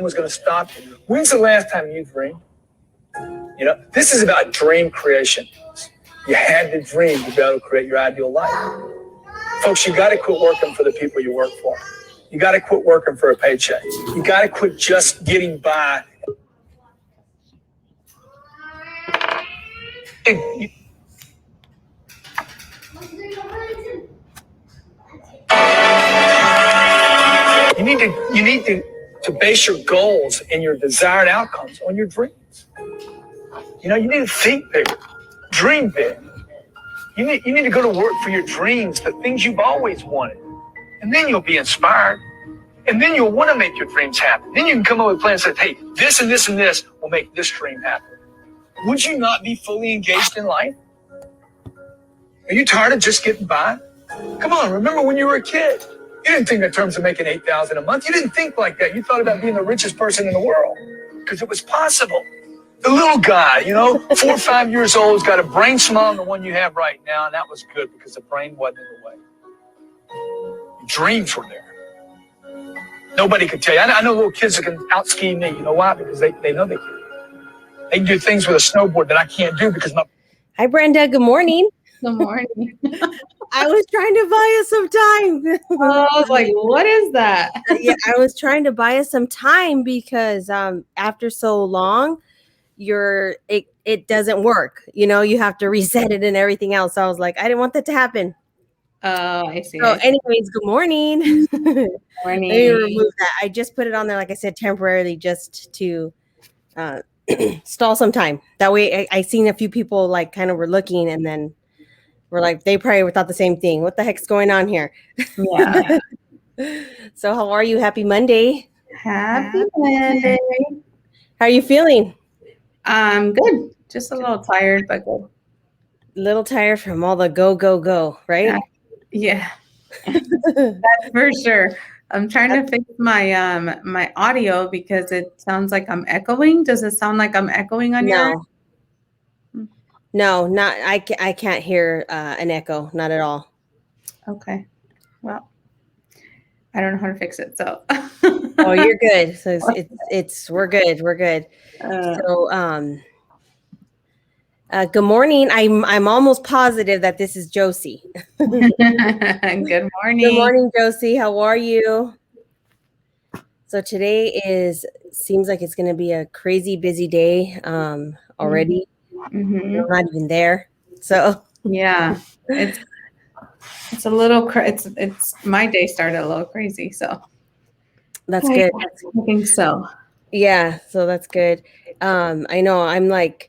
was going to stop you. When's the last time you dreamed? This is about dream creation. You had to dream to be able to create your ideal life. Folks, you got to quit working for the people you work for. You got to quit working for a paycheck. You got to quit just getting by. You need to base your goals and your desired outcomes on your dreams. You need to think bigger, dream big. You need to go to work for your dreams, the things you've always wanted. And then you'll be inspired. And then you'll want to make your dreams happen. Then you can come up with plans that say, hey, this and this and this will make this dream happen. Would you not be fully engaged in life? Are you tired of just getting by? Come on, remember when you were a kid? You didn't think in terms of making $8,000 a month. You didn't think like that. You thought about being the richest person in the world because it was possible. The little guy, 4 or 5 years old, has got a brain smaller than the one you have right now, and that was good because the brain wasn't in the way. Your dreams were there. Nobody could tell you. I know little kids that can out-ski me. You know why? Because they know they can. They can do things with a snowboard that I can't do because my... Hi, Brenda. Good morning. Good morning. I was trying to buy us some time. I was like, what is that? Yeah, I was trying to buy us some time because after so long, it doesn't work. You have to reset it and everything else. So I was like, I didn't want that to happen. Oh, I see. So anyways, good morning. Morning. Let me remove that. I just put it on there, like I said, temporarily just to stall some time. That way I seen a few people like kind of were looking and then we're like, they probably thought the same thing. What the heck's going on here? Yeah. So how are you? Happy Monday. Happy Monday. How are you feeling? Good. Just a little tired, but good. A little tired from all the go, right? Yeah. That's for sure. I'm trying to fix my my audio because it sounds like I'm echoing. Does it sound like I'm echoing on your? No, not. I can't hear an echo. Not at all. Okay. Well, I don't know how to fix it. So. Oh, you're good. So we're good. We're good. So good morning. I'm almost positive that this is Josie. Good morning. Good morning, Josie. How are you? So today seems like it's going to be a crazy busy day already. Mm-hmm. I'm not even there. So yeah, it's a little it's my day started a little crazy. So that's good. I think so. Yeah. So that's good. I know I'm like,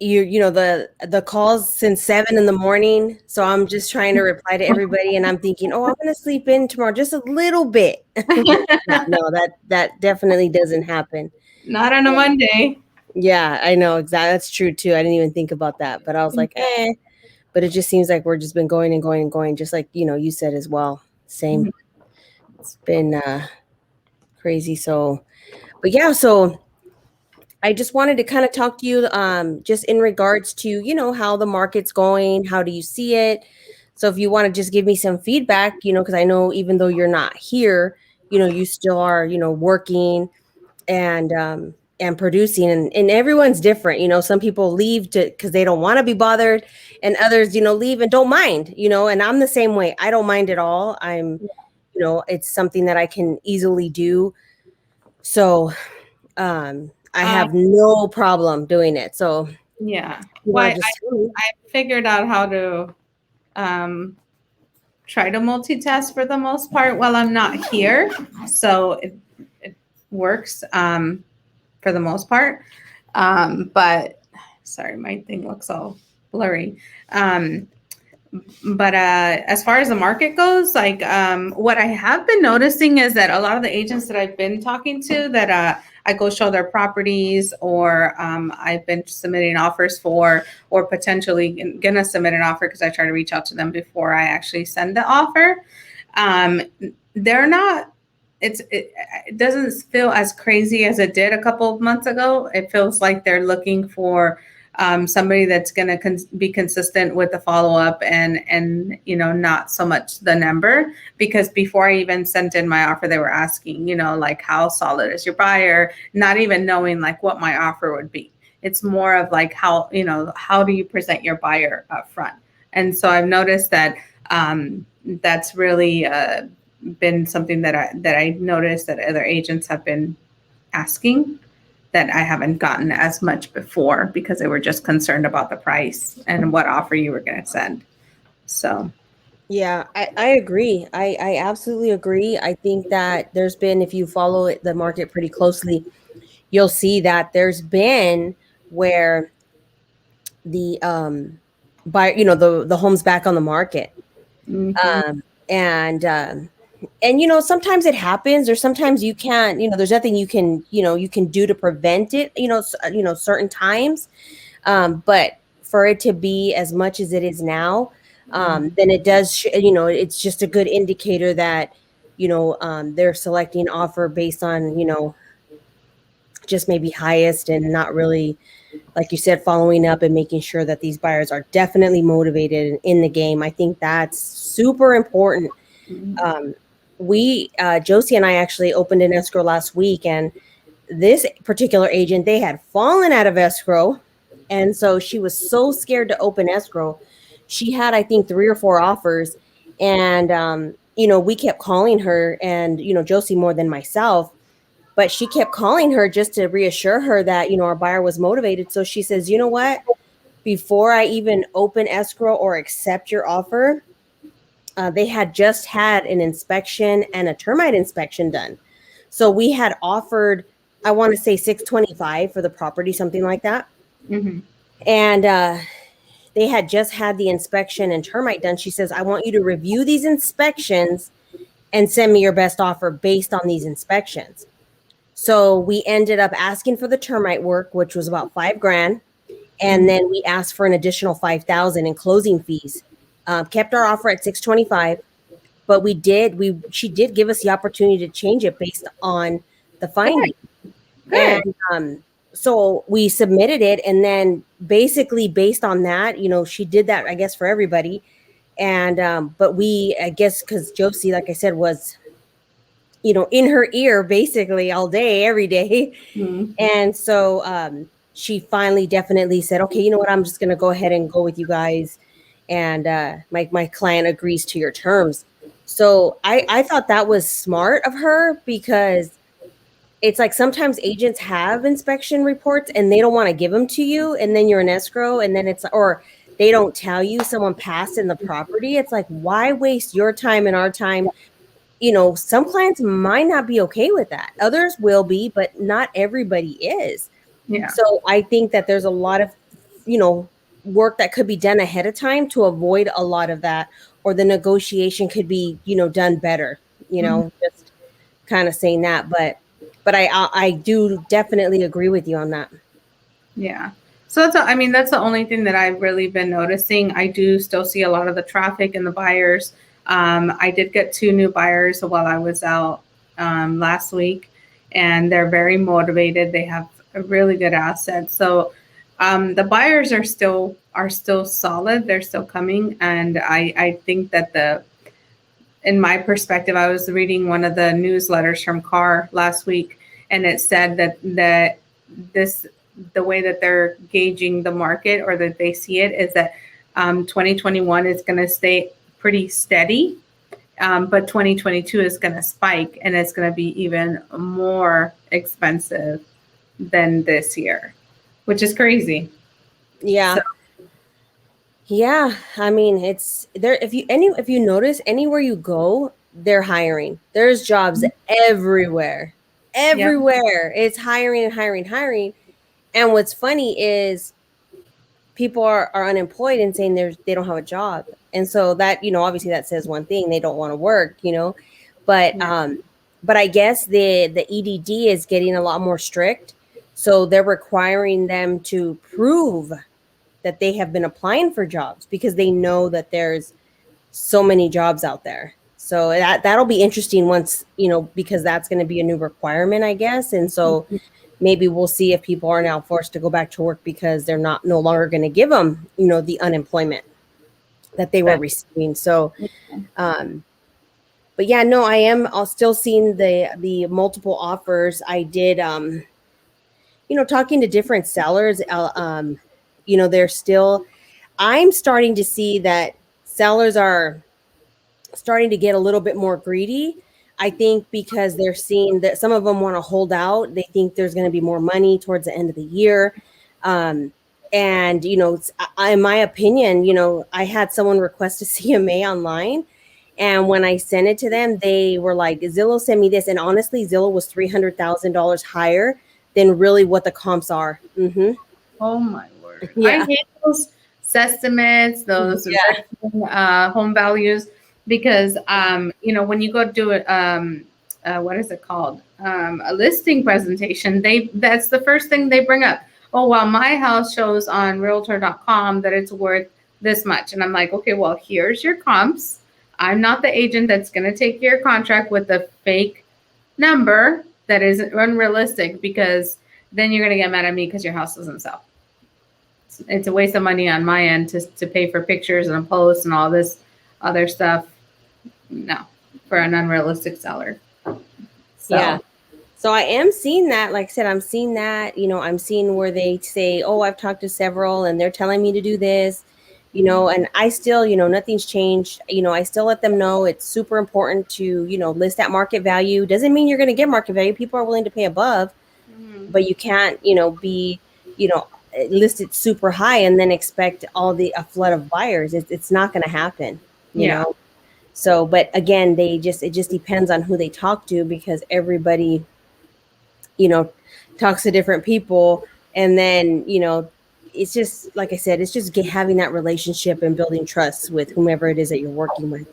the calls since 7 a.m. So I'm just trying to reply to everybody and I'm thinking, I'm going to sleep in tomorrow just a little bit. No, that definitely doesn't happen. Not on a Monday. Yeah, I know. Exactly. That's true too. I didn't even think about that, but I was like, but it just seems like we're just been going and going and going. Just like, you said as well, same. Mm-hmm. It's been crazy. So, but yeah, so I just wanted to kind of talk to you just in regards to, how the market's going. How do you see it? So if you want to just give me some feedback, because I know even though you're not here, you still are, working and producing and everyone's different. Some people leave because they don't want to be bothered and others, leave and don't mind, and I'm the same way. I don't mind at all. I'm, it's something that I can easily do. So, I have no problem doing it. So yeah, well, I figured out how to try to multitask for the most part while I'm not here. So it works for the most part. But sorry, my thing looks all blurry. But as far as the market goes, like what I have been noticing is that a lot of the agents that I've been talking to that I go show their properties or I've been submitting offers for or potentially going to submit an offer because I try to reach out to them before I actually send the offer. They're not, it doesn't feel as crazy as it did a couple of months ago. It feels like they're looking for somebody that's going to be consistent with the follow-up and not so much the number, because before I even sent in my offer, they were asking, like, how solid is your buyer, not even knowing like what my offer would be. It's more of like how do you present your buyer up front. And so I've noticed that that's really been something that I noticed that other agents have been asking, that I haven't gotten as much before, because they were just concerned about the price and what offer you were going to send. So yeah, I agree. I absolutely agree. I think that there's been, if you follow the market pretty closely, you'll see that there's been where the buyer, the home's back on the market. mm-hmm. And sometimes it happens, or sometimes you can't, there's nothing you can do to prevent it, certain times. But for it to be as much as it is now, then it does, it's just a good indicator that, they're selecting offer based on, just maybe highest, and not really, like you said, following up and making sure that these buyers are definitely motivated in the game. I think that's super important. Josie and I actually opened an escrow last week, and this particular agent, they had fallen out of escrow. And so she was so scared to open escrow. She had, I think, 3 or 4 offers. And, we kept calling her, and, Josie more than myself, but she kept calling her just to reassure her that, our buyer was motivated. So she says, you know what, before I even open escrow or accept your offer, they had just had an inspection and a termite inspection done. So we had offered, I want to say $625 for the property, something like that. Mm-hmm. And they had just had the inspection and termite done. She says, I want you to review these inspections and send me your best offer based on these inspections. So we ended up asking for the termite work, which was about $5,000. And then we asked for an additional $5,000 in closing fees. Kept our offer at $625, but she did give us the opportunity to change it based on the finding. Good. And so we submitted it, and then basically based on that, she did that, I guess, for everybody. And but I guess because Josie, like I said, was in her ear basically all day, every day. Mm-hmm. And so she finally definitely said, okay, you know what, I'm just going to go ahead and go with you guys. And my client agrees to your terms. So I thought that was smart of her, because it's like sometimes agents have inspection reports and they don't want to give them to you, and then you're in escrow, and then or they don't tell you someone passed in the property. It's like, why waste your time and our time? Some clients might not be okay with that. Others will be, but not everybody is. Yeah. So I think that there's a lot of, work that could be done ahead of time to avoid a lot of that, or the negotiation could be, done better, just kind of saying that. But I do definitely agree with you on that. Yeah. So that's the only thing that I've really been noticing. I do still see a lot of the traffic and the buyers. I did get 2 new buyers while I was out last week, and they're very motivated. They have a really good asset. So the buyers are still solid. They're still coming. And I think that in my perspective, I was reading one of the newsletters from CAR last week, and it said that the way that they're gauging the market, or that they see it, is that 2021 is going to stay pretty steady, but 2022 is going to spike, and it's going to be even more expensive than this year, which is crazy. Yeah. So. Yeah, I mean, it's there. If you notice, anywhere you go, they're hiring. There's jobs everywhere. Yep. It's hiring and hiring, hiring. And what's funny is people are unemployed and saying they don't have a job. And so that, obviously that says one thing: they don't want to work, But but I guess the EDD is getting a lot more strict. So they're requiring them to prove that they have been applying for jobs, because they know that there's so many jobs out there. So that'll be interesting once, because that's going to be a new requirement, I guess. And so maybe we'll see if people are now forced to go back to work because they're no longer going to give them, the unemployment that they were receiving. So, but yeah, no, I'll still seeing the multiple offers. I did, talking to different sellers, they're still, I'm starting to see that sellers are starting to get a little bit more greedy. I think because they're seeing that some of them want to hold out. They think there's going to be more money towards the end of the year. And, in my opinion, I had someone request a CMA online. And when I sent it to them, they were like, Zillow sent me this. And honestly, Zillow was $300,000 higher than really what the comps are. Mm-hmm. Oh my word. Yeah. I hate those estimates, those home values, because when you go do it, what is it called? A listing presentation, that's the first thing they bring up. Oh, well, my house shows on realtor.com that it's worth this much. And I'm like, okay, well, here's your comps. I'm not the agent that's going to take your contract with a fake number that is unrealistic, because then you're going to get mad at me because your house doesn't sell. It's a waste of money on my end to pay for pictures and a post and all this other stuff. No, for an unrealistic seller. So. Yeah. So I am seeing that. Like I said, I'm seeing that. I'm seeing where they say, "Oh, I've talked to several, and they're telling me to do this." And I still, nothing's changed. I still let them know it's super important to, list at market value. Doesn't mean you're going to get market value. People are willing to pay above, but you can't, be, list it super high and then expect a flood of buyers. It's not going to happen, you know? So, but again, it just depends on who they talk to, because everybody, talks to different people. And then, it's just, like I said, it's just having that relationship and building trust with whomever it is that you're working with.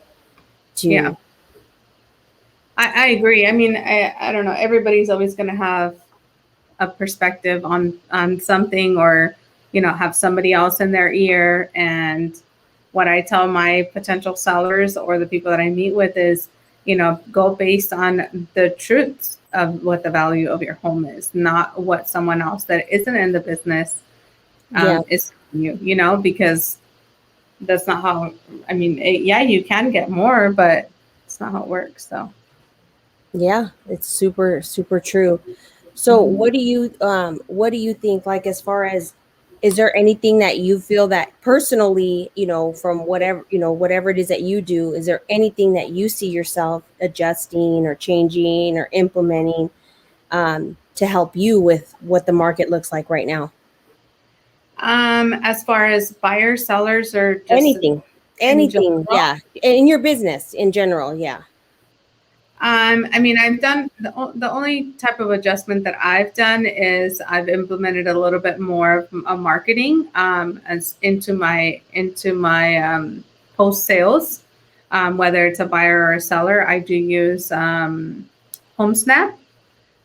I agree. I mean, I don't know. Everybody's always going to have a perspective on something, or, have somebody else in their ear. And what I tell my potential sellers or the people that I meet with is, go based on the truths of what the value of your home is, not what someone else that isn't in the business is you, because that's not how, you can get more, but it's not how it works. So. Yeah, it's super, super true. So what do you think, like, as far as, is there anything that you feel that personally, from whatever it is that you do, is there anything that you see yourself adjusting or changing or implementing to help you with what the market looks like right now? As far as buyers, sellers, or just anything, yeah, in your business in general, yeah. I've done the only type of adjustment that I've done is I've implemented a little bit more of marketing as into my post sales, whether it's a buyer or a seller. I do use HomeSnap,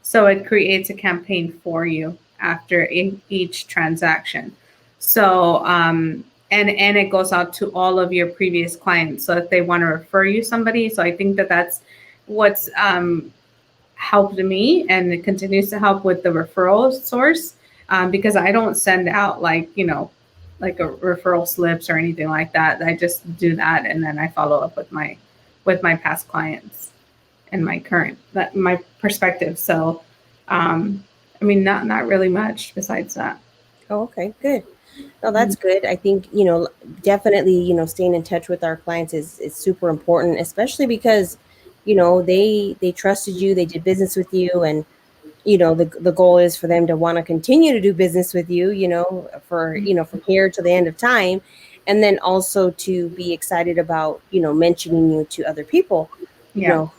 so it creates a campaign for you after each transaction. So and it goes out to all of your previous clients. So if they want to refer you somebody, so I think that's what's helped me, and it continues to help with the referral source, because I don't send out like a referral slips or anything like that. I just do that, and then I follow up with my past clients and my perspective. So not really much besides that. Oh, okay, good. No, that's good. I think, definitely, staying in touch with our clients is super important, especially because they trusted you, they did business with you, and the goal is for them to want to continue to do business with you, for from here to the end of time, and then also to be excited about mentioning you to other people, who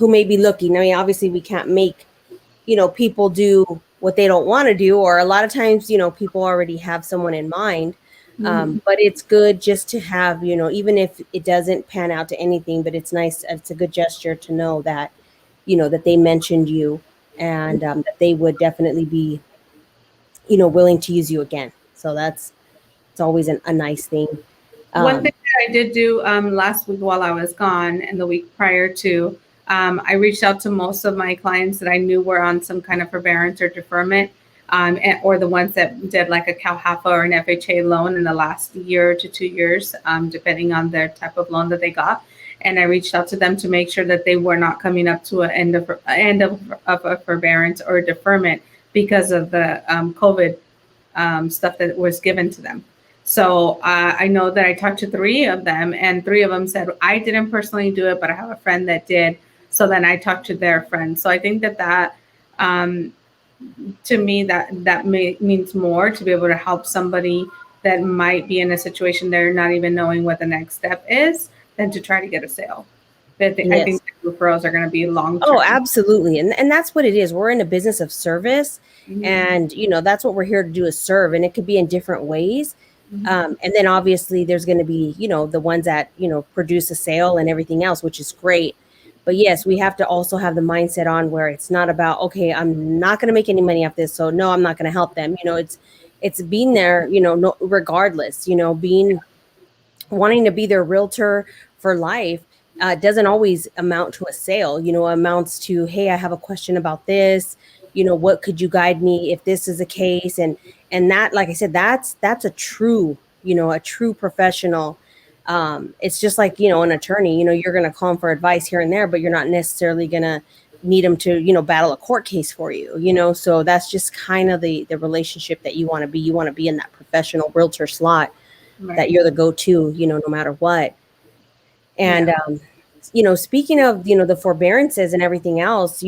may be looking. I mean, obviously we can't make people do what they don't want to do, or a lot of times people already have someone in mind. But it's good just to have, even if it doesn't pan out to anything, but it's nice. It's a good gesture to know that, that they mentioned you, and that they would definitely be, willing to use you again. So it's always a nice thing. One thing that I did do last week while I was gone, and the week prior to, I reached out to most of my clients that I knew were on some kind of forbearance or deferment, or the ones that did like a CalHAFA or an FHA loan in the last year to 2 years, depending on their type of loan that they got. And I reached out to them to make sure that they were not coming up to an end of a forbearance or deferment because of the COVID stuff that was given to them. So I know that I talked to 3 of them, and 3 of them said, I didn't personally do it, but I have a friend that did. So then I talked to their friends. So I think that to me, that means more, to be able to help somebody that might be in a situation they're not even knowing what the next step is, than to try to get a sale. I think Yes. the referrals are going to be long term. Oh, absolutely. And that's what it is. We're in a business of service. Mhm. And, that's what we're here to do, is serve. And it could be in different ways. Mhm. And then obviously there's going to be, the ones that, produce a sale and everything else, which is great. But yes, we have to also have the mindset on where it's not about, okay, I'm not going to make any money off this, so no, I'm not going to help them. It's being there, no, regardless, wanting to be their realtor for life. Doesn't always amount to a sale, amounts to, hey, I have a question about this, what could you guide me if this is the case? And that, like I said, that's a true, a true professional. It's just like, an attorney, you're going to call them for advice here and there, but you're not necessarily going to need them to, battle a court case for you, so that's just kind of the relationship that you want to be. You want to be in that professional realtor slot, Right. that you're the go-to, no matter what. And, speaking of, the forbearances and everything else,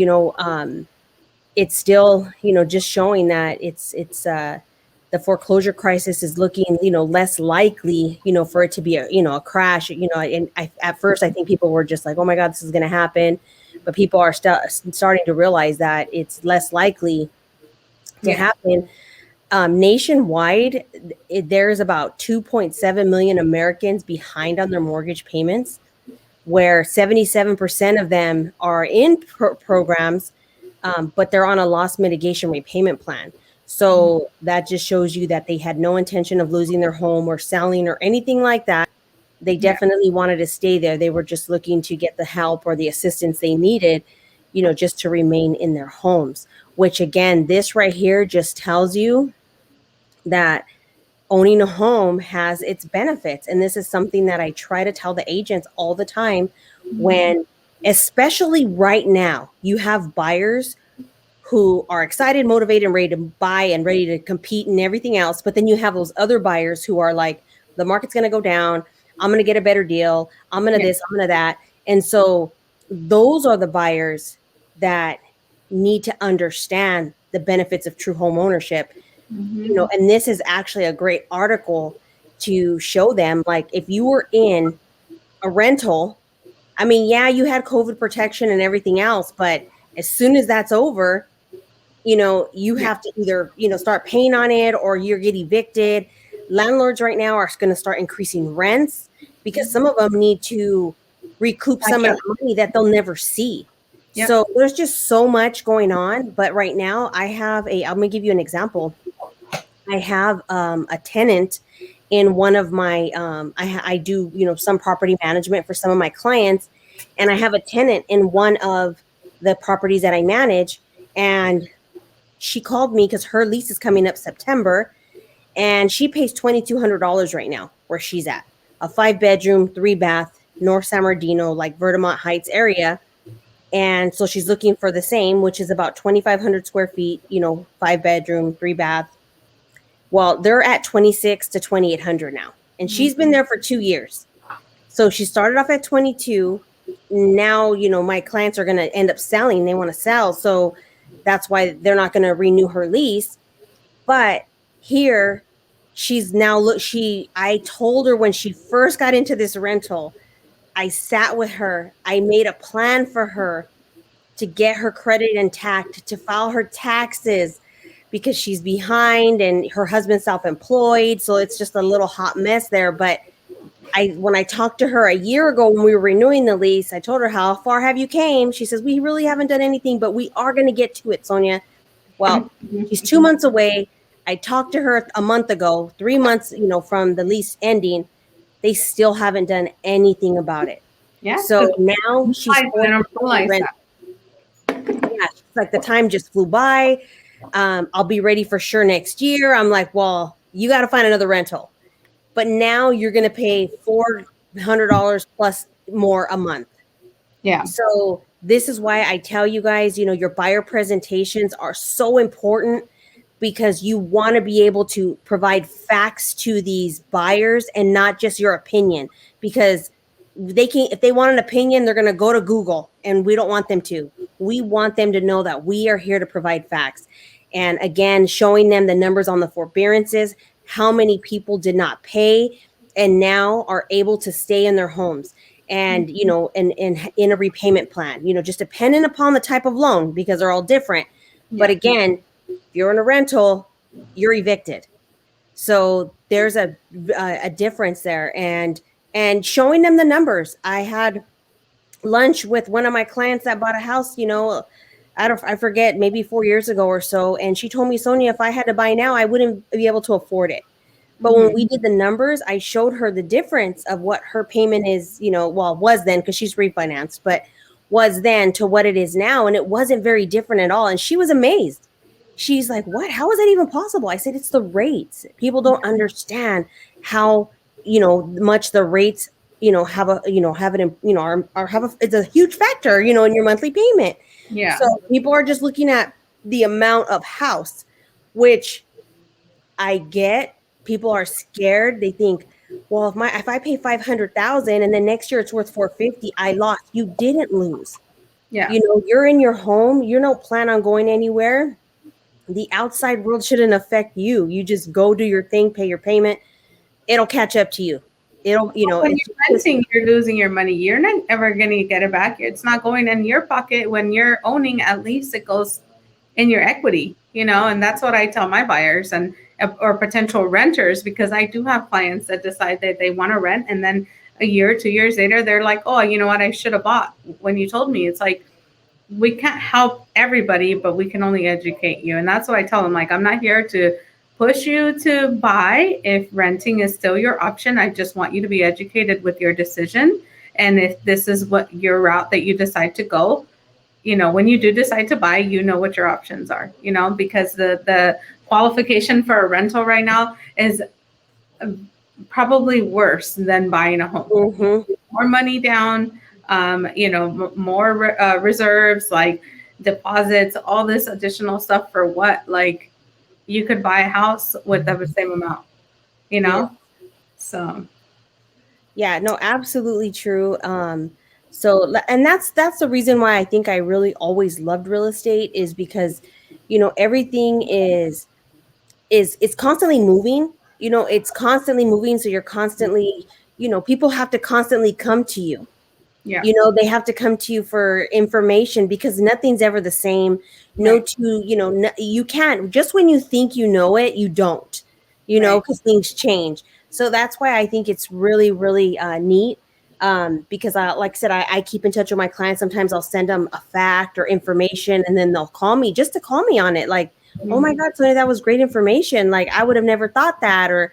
it's still, just showing that it's the foreclosure crisis is looking, less likely, for it to be a crash, and at first I think people were just like, oh my God, this is going to happen. But people are starting to realize that it's less likely to happen. Nationwide, there's about 2.7 million Americans behind on their mortgage payments, where 77% of them are in programs, but they're on a loss mitigation repayment plan. So that just shows you that they had no intention of losing their home or selling or anything like that. They definitely wanted to stay there. They were just looking to get the help or the assistance they needed, just to remain in their homes, which again, this right here just tells you that owning a home has its benefits. And this is something that I try to tell the agents all the time, when, especially right now, you have buyers who are excited, motivated, and ready to buy and ready to compete and everything else. But then you have those other buyers who are like, the market's going to go down. I'm going to get a better deal. I'm going to this, I'm going to that. And so those are the buyers that need to understand the benefits of true home ownership. And this is actually a great article to show them, like, if you were in a rental, I mean, yeah, you had COVID protection and everything else, but as soon as that's over, you have to either, start paying on it or you get evicted. Landlords right now are going to start increasing rents because some of them need to recoup some of the money that they'll never see. Yep. So there's just so much going on. But right now I'm going to give you an example. I have a tenant in one of my, I do, some property management for some of my clients. And I have a tenant in one of the properties that I manage. And she called me because her lease is coming up September. And she pays $2,200 right now where she's at. A 5-bedroom, 3-bath, North San Bernardino, like Vermont Heights area. And so she's looking for the same, which is about 2,500 square feet, 5-bedroom, 3-bath. Well, they're at 26 to 2,800 now. And she's been there for 2 years. So she started off at 22. Now, my clients are going to end up selling. They want to sell. So that's why they're not going to renew her lease. But here she's now, I told her when she first got into this rental, I sat with her. I made a plan for her to get her credit intact, to file her taxes, because she's behind and her husband's self-employed. So it's just a little hot mess there. But when I talked to her a year ago when we were renewing the lease, I told her, how far have you came? She says, we really haven't done anything, but we are going to get to it, Sonia. Well, she's 2 months away. I talked to her a month ago, 3 months, from the lease ending. They still haven't done anything about it. Yeah. So now she's I don't realize rent. that. Yeah, she's like, the time just flew by. I'll be ready for sure next year. I'm like, well, you got to find another rental. But now you're going to pay $400 plus more a month. Yeah. So this is why I tell you guys, your buyer presentations are so important, because you want to be able to provide facts to these buyers and not just your opinion, because if they want an opinion, they're going to go to Google, and we don't want them to. We want them to know that we are here to provide facts. And again, showing them the numbers on the forbearances, how many people did not pay and now are able to stay in their homes, and and in a repayment plan, just depending upon the type of loan, because they're all different. But Yeah. again, if you're in a rental, you're evicted. So there's a difference there, and showing them the numbers. I had lunch with one of my clients that bought a house, I forget, maybe 4 years ago or so, and she told me, Sonia, if I had to buy now, I wouldn't be able to afford it. But when we did the numbers, I showed her the difference of what her payment is, was then, because she's refinanced, but was then to what it is now. And it wasn't very different at all. And she was amazed. She's like, what? How is that even possible? I said, it's the rates. People don't understand how, much the rates, have have it, it's a huge factor, in your monthly payment. Yeah. So people are just looking at the amount of house, which I get. People are scared. They think, well, if I pay 500,000 and then next year it's worth 450, I lost. You didn't lose. Yeah. You're in your home. You don't plan on going anywhere. The outside world shouldn't affect you. You just go do your thing, pay your payment. It'll catch up to you. It'll, When you're renting, you're losing your money. You're not ever going to get it back. It's not going in your pocket. When you're owning, at least it goes in your equity, and that's what I tell my buyers and or potential renters, because I do have clients that decide that they want to rent, and then a year, 2 years later, they're like, oh, you know what, I should have bought when you told me. It's like, we can't help everybody, but we can only educate you. And that's what I tell them. Like, I'm not here to push you to buy if renting is still your option. I just want you to be educated with your decision. And if this is what your route that you decide to go, when you do decide to buy, what your options are, because the qualification for a rental right now is probably worse than buying a home. Mm-hmm. More money down, more reserves, like deposits, all this additional stuff for what? Like, you could buy a house with the same amount, Yeah. So. Yeah, no, absolutely true. So, and that's the reason why I think I really always loved real estate, is because, everything is it's constantly moving. It's constantly moving. So you're constantly, people have to constantly come to you. Yeah. They have to come to you for information, because nothing's ever the same. Right. You can't, just when you think you know it, you don't, Right. because things change. So that's why I think it's really, really neat. Because like I said, I keep in touch with my clients. Sometimes I'll send them a fact or information, and then they'll call me just to call me on it. Like, oh my God, Sonia, that was great information. Like, I would have never thought that, or,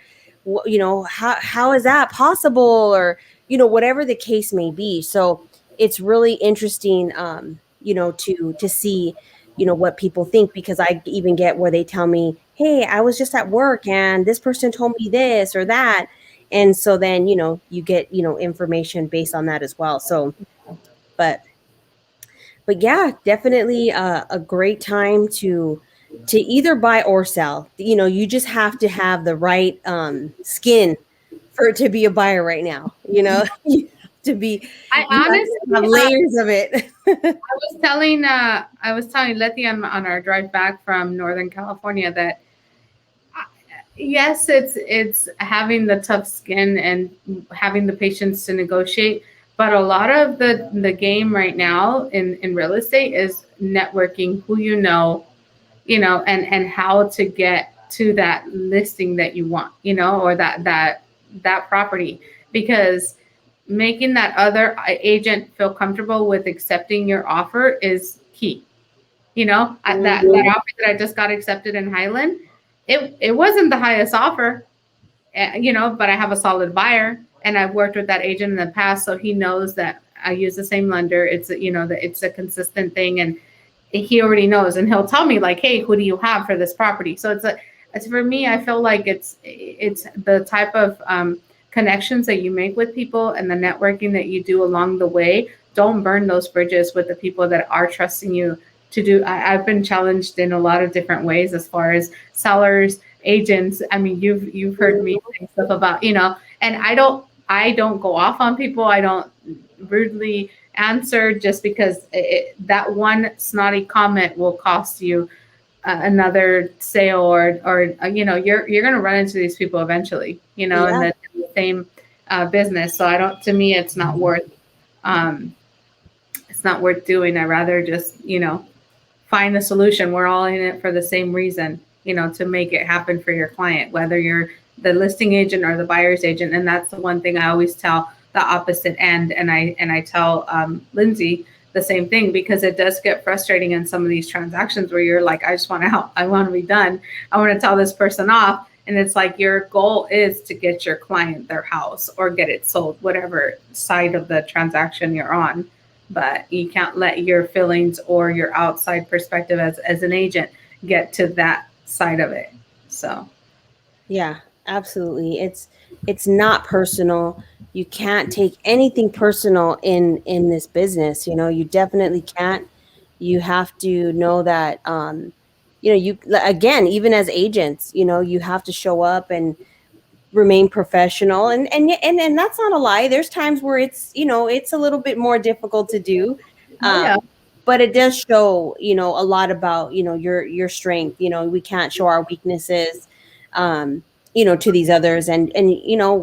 how is that possible? Or, whatever the case may be. So it's really interesting, to see, what people think, because I even get where they tell me, hey, I was just at work and this person told me this or that. And so then, you get, information based on that as well. So, but yeah, definitely a great time to either buy or sell. You just have to have the right skin for it to be a buyer right now. You have to be, I you honestly have layers of it. I was telling Letty on our drive back from Northern California that yes, it's having the tough skin and having the patience to negotiate. But a lot of the game right now in real estate is networking, who and how to get to that listing that you want, or that property, because making that other agent feel comfortable with accepting your offer is key. That offer that I just got accepted in Highland, it wasn't the highest offer, but I have a solid buyer, and I've worked with that agent in the past, so he knows that I use the same lender. It's it's a consistent thing, and he already knows, and he'll tell me like, hey, who do you have for this property? So it's for me, I feel like it's the type of connections that you make with people and the networking that you do along the way. Don't burn those bridges with the people that are trusting you to do. I've been challenged in a lot of different ways as far as sellers, agents. I mean, you've heard me say stuff about, and I don't go off on people. I don't rudely answer just because that one snotty comment will cost you another sale, or you're going to run into these people eventually, in the same business. So I don't. To me, it's not worth doing. I'd rather just find a solution. We're all in it for the same reason, to make it happen for your client, whether you're the listing agent or the buyer's agent. And that's the one thing I always tell the opposite end. And I tell Lindsay the same thing, because it does get frustrating in some of these transactions where you're like, I just want out. I want to be done. I want to tell this person off. And it's like your goal is to get your client their house or get it sold, whatever side of the transaction you're on. But you can't let your feelings or your outside perspective as an agent get to that side of it. So yeah, absolutely. It's not personal. You can't take anything personal in this business. You definitely can't. You have to know that you again, even as agents, you have to show up and remain professional, and that's not a lie. There's times where it's it's a little bit more difficult to do, but it does show a lot about your strength. We can't show our weaknesses to these others, and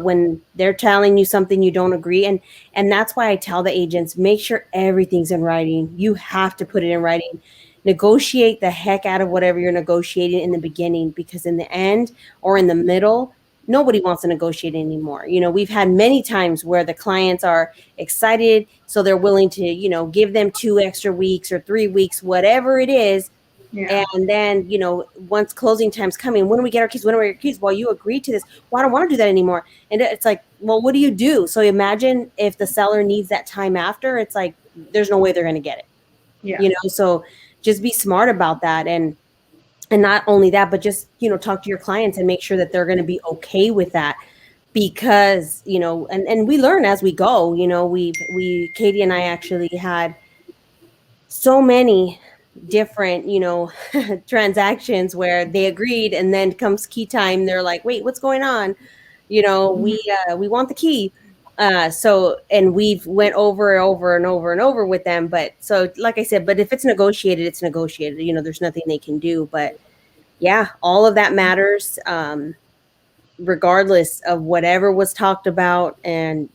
when they're telling you something you don't agree, and that's why I tell the agents, make sure everything's in writing. You have to put it in writing. Negotiate the heck out of whatever you're negotiating in the beginning, because in the end or in the middle, nobody wants to negotiate anymore. We've had many times where the clients are excited, so they're willing to, give them 2 extra weeks or 3 weeks, whatever it is. Yeah. And then, once closing time's coming, when do we get our keys? When do we get our keys? Well, you agreed to this. Well, I don't want to do that anymore. And it's like, well, what do you do? So imagine if the seller needs that time after, it's like, there's no way they're going to get it. Yeah. So just be smart about that. And not only that, but just, talk to your clients and make sure that they're going to be okay with that, because, and we learn as we go. Katie and I actually had so many different, transactions where they agreed, and then comes key time, they're like, wait, what's going on? We want the key. So, and we've went over and over with them. But so, like I said, but if it's negotiated, it's negotiated. There's nothing they can do. But yeah, all of that matters, regardless of whatever was talked about, and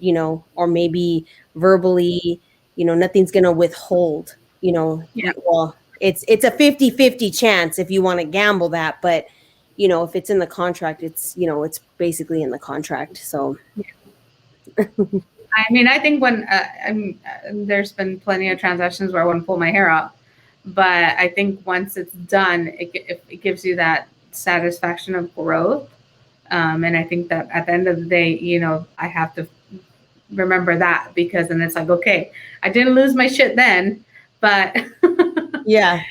or maybe verbally, nothing's gonna withhold. Well, it's a 50-50 chance if you want to gamble that, but if it's in the contract, it's it's basically in the contract. So. I mean, I think when there's been plenty of transactions where I want to pull my hair out, but I think once it's done, it gives you that satisfaction of growth. And I think that at the end of the day, I have to remember that, because then it's like, okay, I didn't lose my shit then, but yeah,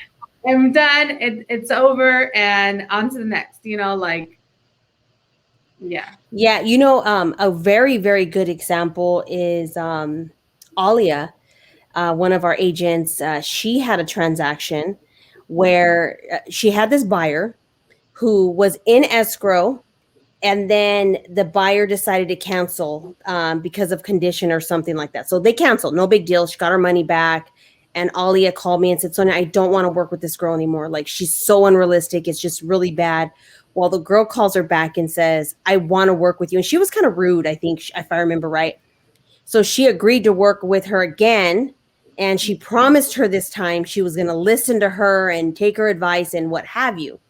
I'm done. It's over, and on to the next. Yeah. A very, very good example is Alia, one of our agents. She had a transaction where she had this buyer who was in escrow, and then the buyer decided to cancel because of condition or something like that. So they canceled. No big deal. She got her money back. And Alia called me and said, Sonia, I don't want to work with this girl anymore. Like, she's so unrealistic. It's just really bad. Well, the girl calls her back and says, I want to work with you. And she was kind of rude, I think, if I remember right. So she agreed to work with her again. And she promised her this time she was going to listen to her and take her advice and what have you.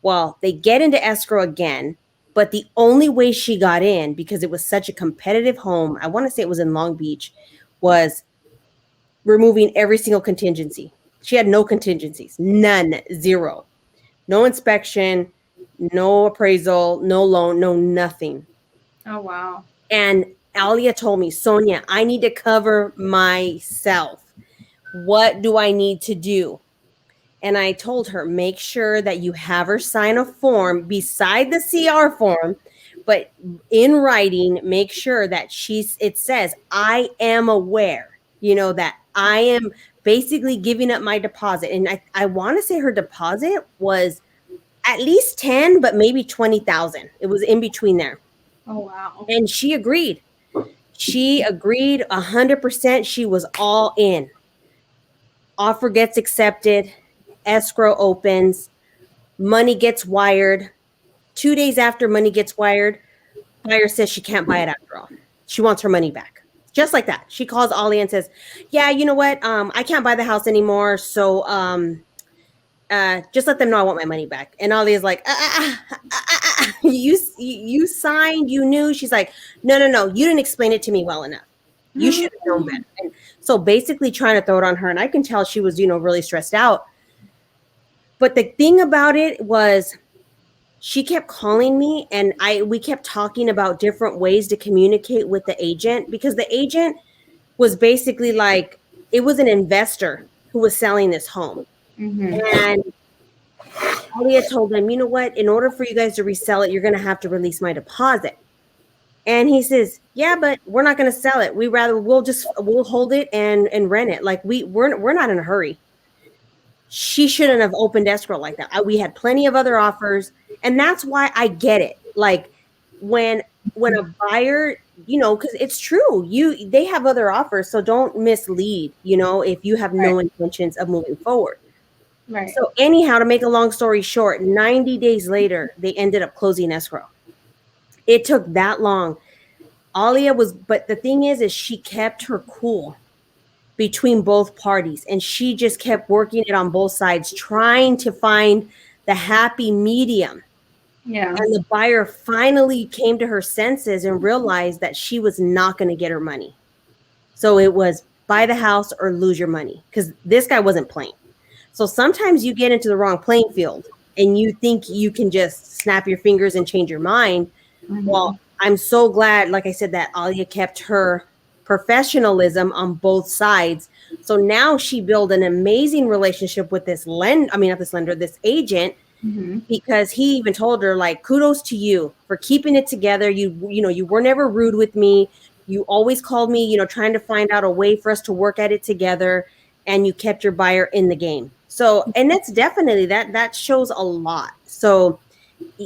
Well, they get into escrow again. But the only way she got in, because it was such a competitive home, I want to say it was in Long Beach, was removing every single contingency. She had no contingencies, none, zero. No inspection, no appraisal, no loan, no nothing. Oh, wow. And Alia told me, Sonia, I need to cover myself. What do I need to do? And I told her, make sure that you have her sign a form beside the CR form, but in writing, make sure that it says, I am aware, that I am basically giving up my deposit. And I want to say her deposit was at least 10, but maybe 20,000. It was in between there. Oh, wow. And she agreed. She agreed 100%. She was all in. Offer gets accepted. Escrow opens. Money gets wired. 2 days after money gets wired, buyer says she can't buy it after all. She wants her money back. Just like that. She calls Ollie and says, yeah, you know what? I can't buy the house anymore. So just let them know I want my money back. And Ollie is like, you signed, you knew. She's like, no, you didn't explain it to me well enough. You should have known better. And so basically trying to throw it on her. And I can tell she was, really stressed out. But the thing about it was she kept calling me and we kept talking about different ways to communicate with the agent, because the agent was basically like, it was an investor who was selling this home. Mm-hmm. And Alia told him, you know what, in order for you guys to resell it, you're going to have to release my deposit. And he says, yeah, but we're not going to sell it. We'll hold it and rent it. Like we're not in a hurry. She shouldn't have opened escrow like that. We had plenty of other offers. And that's why I get it. Like when a buyer, because it's true, they have other offers. So don't mislead, if you have no intentions of moving forward. Right. So anyhow, to make a long story short, 90 days later, they ended up closing escrow. It took that long. Alia but the thing is she kept her cool between both parties. And she just kept working it on both sides, trying to find the happy medium. Yeah. And the buyer finally came to her senses and realized that she was not going to get her money. So it was buy the house or lose your money, because this guy wasn't playing. So sometimes you get into the wrong playing field and you think you can just snap your fingers and change your mind. Mm-hmm. Well, I'm so glad, like I said, that Alia kept her professionalism on both sides. So now she built an amazing relationship with this agent, mm-hmm. because he even told her, like, kudos to you for keeping it together. You were never rude with me. You always called me, trying to find out a way for us to work at it together, and you kept your buyer in the game. So, and that's definitely that shows a lot. So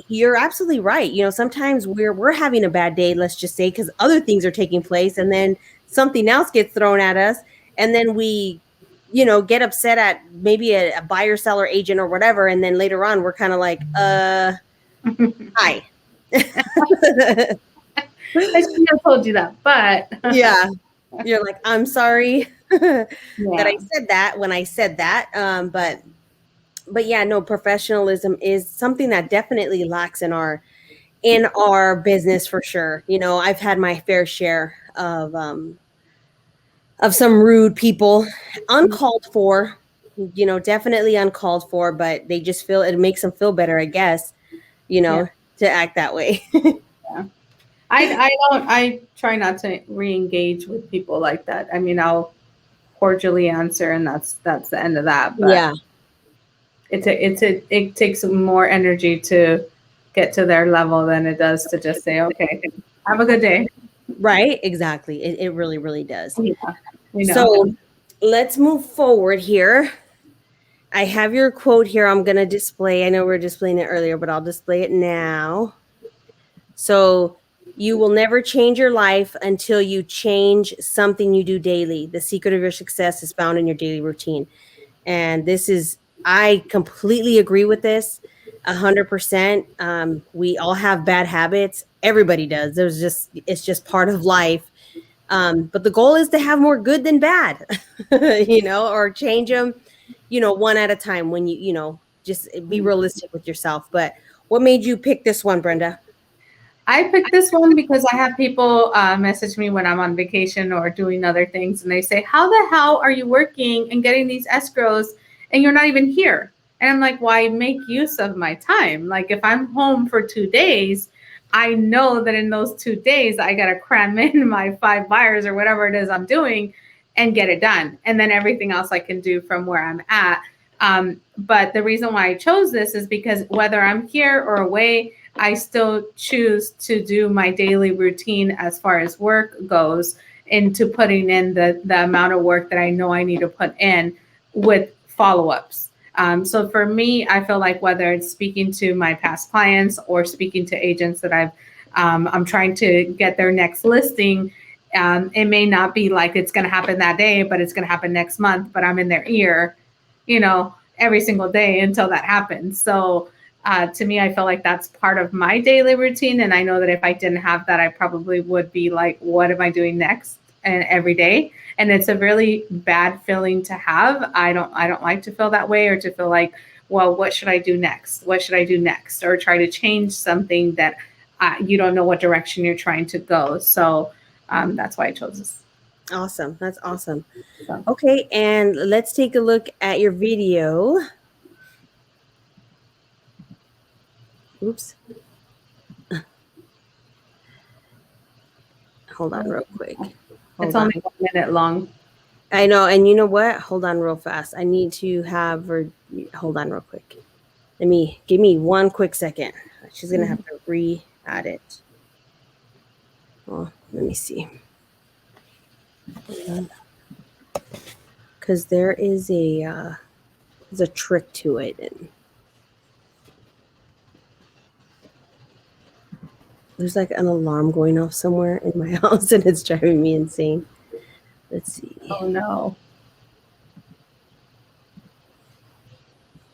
you're absolutely right. Sometimes we're having a bad day, let's just say, because other things are taking place, and then something else gets thrown at us, and then we, get upset at maybe a buyer, seller, agent, or whatever, and then later on we're kind of like, hi. I shouldn't have told you that, but yeah, you're like, I'm sorry that I said that when I said that. But yeah, no, professionalism is something that definitely lacks in our business for sure. I've had my fair share of some rude people, uncalled for, definitely uncalled for, but they just feel it makes them feel better, I guess, to act that way. Yeah. I try not to re-engage with people like that. I mean, I'll cordially answer, and that's the end of that. But yeah, it takes more energy to get to their level than it does to just say, okay, have a good day. Right. Exactly. It really, really does. Yeah. So let's move forward here. I have your quote here. I'm going to display. I know we were displaying it earlier, but I'll display it now. So, you will never change your life until you change something you do daily. The secret of your success is found in your daily routine. And I completely agree with this 100%. We all have bad habits. Everybody does. It's just part of life. But the goal is to have more good than bad, or change them, one at a time when just be realistic with yourself. But what made you pick this one, Brenda? I picked this one because I have people message me when I'm on vacation or doing other things, and they say, how the hell are you working and getting these escrows and you're not even here? And I'm like, why make use of my time? Like, if I'm home for 2 days, I know that in those 2 days, I got to cram in my 5 buyers or whatever it is I'm doing and get it done. And then everything else I can do from where I'm at. But the reason why I chose this is because whether I'm here or away, I still choose to do my daily routine as far as work goes, into putting in the amount of work that I know I need to put in with follow-ups. So for me, I feel like whether it's speaking to my past clients or speaking to agents that I'm trying to get their next listing, it may not be like it's going to happen that day, but it's going to happen next month. But I'm in their ear, every single day until that happens. So to me, I feel like that's part of my daily routine. And I know that if I didn't have that, I probably would be like, what am I doing next? And every day. And it's a really bad feeling to have. I don't like to feel that way, or to feel like, well, what should I do next? What should I do next? Or try to change something that you don't know what direction you're trying to go. So that's why I chose this. Awesome. That's awesome. Okay. And let's take a look at your video. Oops. Hold on real quick. It's only 1 minute long. I know. And you know what? Hold on real fast. I need to have her. Hold on real quick. Give me 1 quick second. She's going to have to re-add it. Well, let me see. Because there is there's a trick to it. And there's like an alarm going off somewhere in my house, and it's driving me insane. Let's see. Oh no.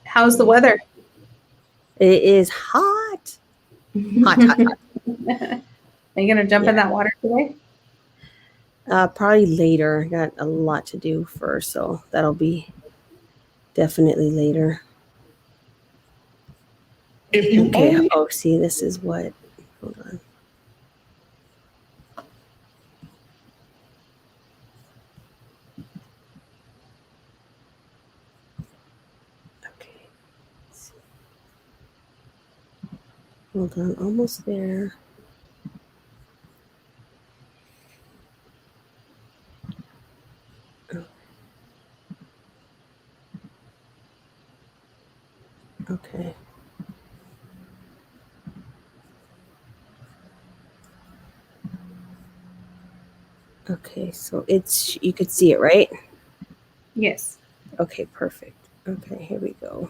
How's the weather? It is hot. Hot. Are you going to jump in that water today? Probably later. I got a lot to do first, so that'll be definitely later. Okay. Oh, see, this is what. Hold on. Okay. Let's see. Hold on, almost there. Okay. Okay, so you could see it, right? Yes. Okay, perfect. Okay, here we go.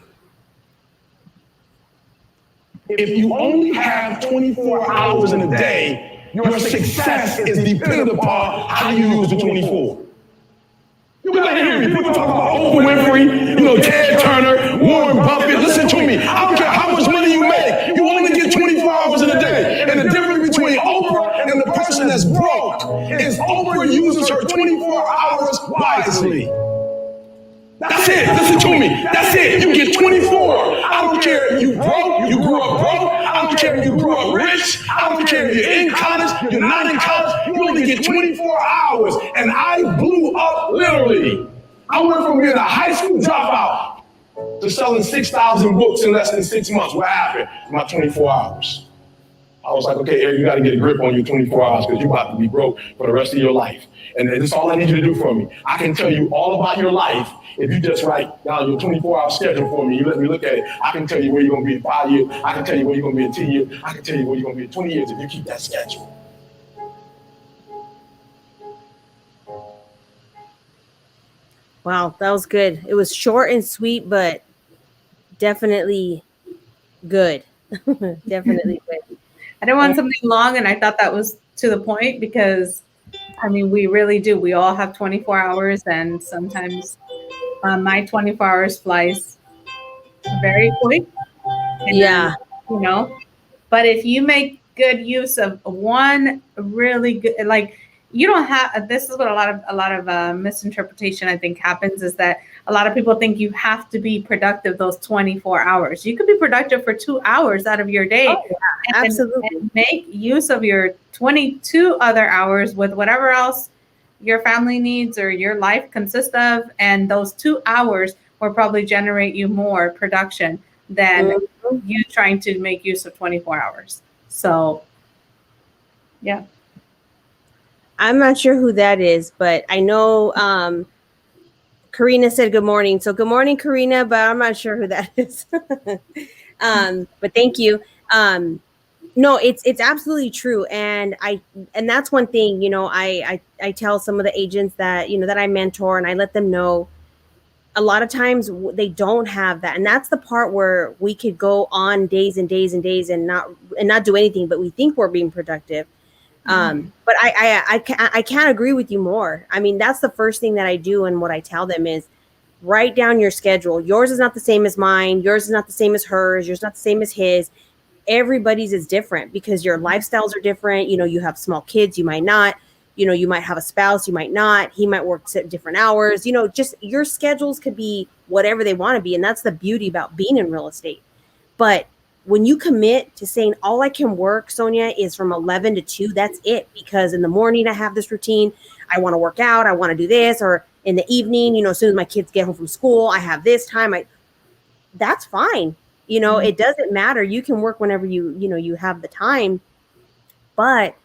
If you only have 24 hours in a day, your success is dependent upon how you use the 24. You gotta hear me. People talk about Oprah Winfrey, Ted Turner, Warren Buffett. Listen to me. I don't care how much money you make. You only get 24 hours in a day. And the difference between Oprah and the person that's broke is Oprah uses her 24 hours wisely. That's it. Listen to me. That's it. You get 24. I don't care if you broke, you grew up broke. I don't care if you grew up rich. I don't care if you're in college, you're not in college. You only get 24 hours. And I blew up literally. I went from being a high school dropout to selling 6,000 books in less than 6 months. What happened? My 24 hours. I was like, okay, Eric, you got to get a grip on your 24 hours because you're about to be broke for the rest of your life. And that's all I need you to do for me. I can tell you all about your life if you just write down your 24-hour schedule for me. You let me look at it. I can tell you where you're going to be in 5 years. I can tell you where you're going to be in 10 years. I can tell you where you're going to be in 20 years if you keep that schedule. Wow, that was good. It was short and sweet, but definitely good. Definitely good. I didn't want something long, and I thought that was to the point because, we really do. We all have 24 hours, and sometimes my 24 hours flies very quick. Yeah. But if you make good use of one really good, like you don't have, this is what a lot of misinterpretation I think happens, is that a lot of people think you have to be productive those 24 hours. You could be productive for 2 hours out of your day. Oh, yeah, absolutely. And make use of your 22 other hours with whatever else your family needs or your life consists of. And those 2 hours will probably generate you more production than you trying to make use of 24 hours. So Yeah. I'm not sure who that is, but I know Karina said good morning. So good morning, Karina, but I'm not sure who that is. But thank you. No, it's absolutely true. And that's one thing, I tell some of the agents that, that I mentor, and I let them know a lot of times they don't have that. And that's the part where we could go on days and days and days and not do anything, but we think we're being productive. But I can't agree with you more. I mean, that's the first thing that I do. And what I tell them is write down your schedule. Yours is not the same as mine. Yours is not the same as hers. Yours is not the same as his. Everybody's is different because your lifestyles are different. You have small kids, you might not. You might have a spouse, you might not. He might work at different hours. Just your schedules could be whatever they want to be. And that's the beauty about being in real estate. But when you commit to saying all I can work, Sonia, is from 11 to 2, that's it. Because in the morning I have this routine. I want to work out. I want to do this. Or in the evening, as soon as my kids get home from school, I have this time. That's fine. It doesn't matter. You can work whenever you have the time. But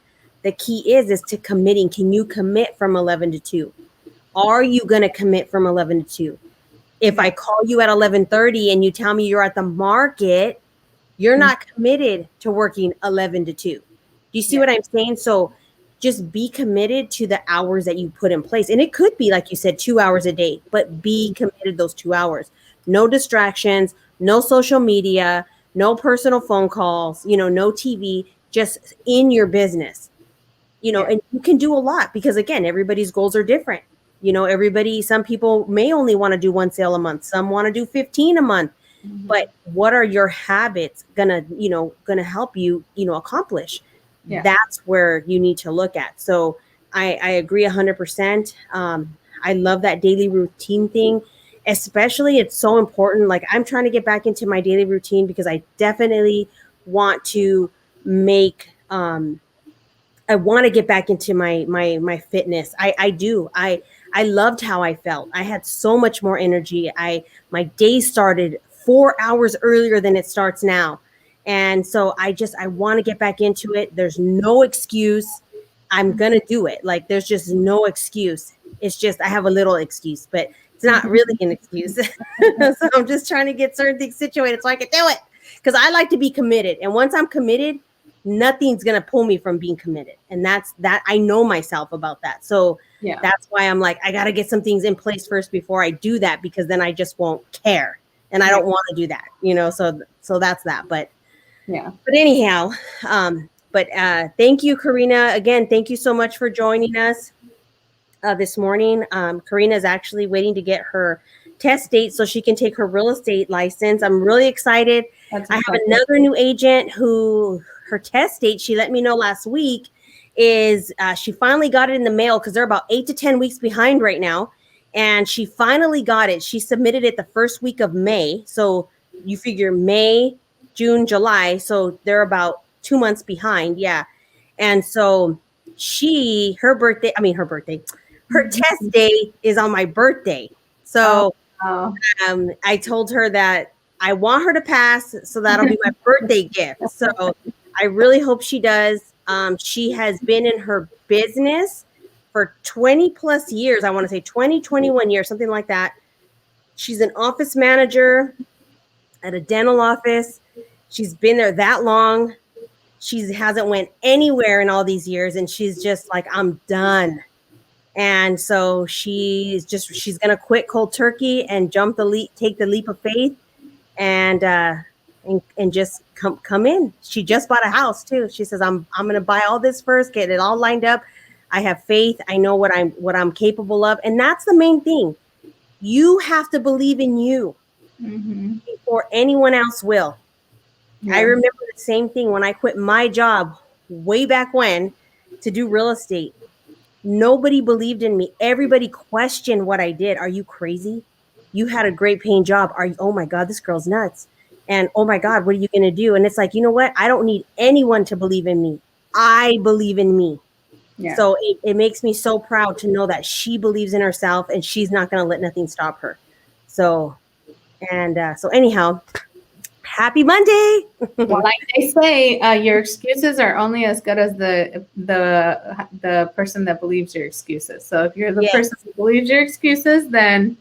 the key is to committing. Can you commit from 11 to 2? Are you going to commit from 11 to 2? If I call you at 11:30 and you tell me you're at the market, you're not committed to working 11 to 2. Do you see what I'm saying? So just be committed to the hours that you put in place. And it could be, like you said, 2 hours a day, but be committed those 2 hours. No distractions, no social media, no personal phone calls, no TV, just in your business. And you can do a lot because, again, everybody's goals are different. Some people may only want to do 1 sale a month. Some want to do 15 a month. But what are your habits gonna help you, accomplish? Yeah. That's where you need to look at. So I agree 100%. I love that daily routine thing, especially it's so important. Like I'm trying to get back into my daily routine because I definitely want to make, I want to get back into my fitness. I do. I loved how I felt. I had so much more energy. My day started 4 hours earlier than it starts now. And so I want to get back into it. There's no excuse. I'm going to do it. Like there's just no excuse. It's just, I have a little excuse, but it's not really an excuse. So I'm just trying to get certain things situated so I can do it because I like to be committed. And once I'm committed, nothing's going to pull me from being committed. And that's that. I know myself about that. So that's why I'm like, I got to get some things in place first before I do that, because then I just won't care. And I don't want to do that, so that's that. But anyhow, thank you, Karina. Again, thank you so much for joining us this morning. Karina is actually waiting to get her test date so she can take her real estate license. I'm really excited. I have another new agent who her test date, she let me know last week, is she finally got it in the mail because they're about 8 to 10 weeks behind right now. And she finally got it. She submitted it the first week of May. So you figure May, June, July. So they're about 2 months behind. Yeah. And so her test day is on my birthday. So I told her that I want her to pass. So that'll be my birthday gift. So I really hope she does. She has been in her business for 20 plus years. I want to say 21 years, something like that. She's an office manager at a dental office. She's been there that long. She hasn't went anywhere in all these years. And she's just like, I'm done. And so she's going to quit cold turkey and take the leap of faith and just come in. She just bought a house too. She says, I'm going to buy all this first, get it all lined up. I have faith. I know what I'm capable of. And that's the main thing. You have to believe in you before anyone else will. Yeah. I remember the same thing when I quit my job way back when to do real estate. Nobody believed in me. Everybody questioned what I did. Are you crazy? You had a great paying job. Oh my God, this girl's nuts. And oh my God, what are you going to do? And it's like, you know what? I don't need anyone to believe in me. I believe in me. Yeah. So it makes me so proud to know that she believes in herself and she's not going to let nothing stop her. So anyhow, happy Monday. Like they say, your excuses are only as good as the person that believes your excuses. So if you're the Yes. person who believes your excuses, then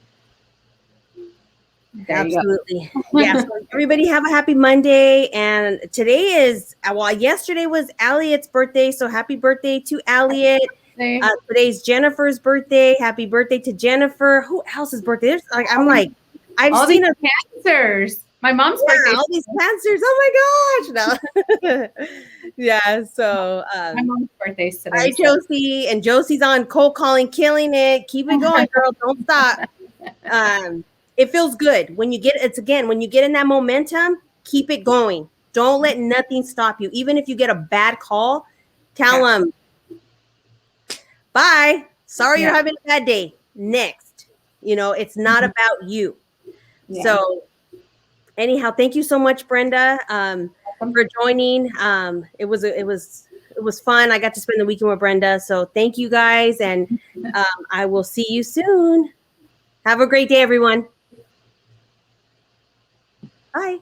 there you go. Absolutely. Yeah. So everybody have a happy Monday. And today is, well, yesterday was Elliot's birthday. So happy birthday to Elliot. Today's Jennifer's birthday. Happy birthday to Jennifer. Who else's birthday? There's I've all seen these cancers. My mom's birthday. all these cancers. Oh my gosh. No. Yeah. So My mom's birthday's today. hi, Josie. And Josie's on cold calling, killing it. Keep it going, girl. Don't stop. It feels good when you get in that momentum, keep it going. Don't let nothing stop you. Even if you get a bad call, tell them, bye. Sorry you're having a bad day. Next. It's not about you. Yeah. So anyhow, thank you so much, Brenda, for joining. It was fun. I got to spend the weekend with Brenda. So thank you guys. And I will see you soon. Have a great day, everyone. Bye.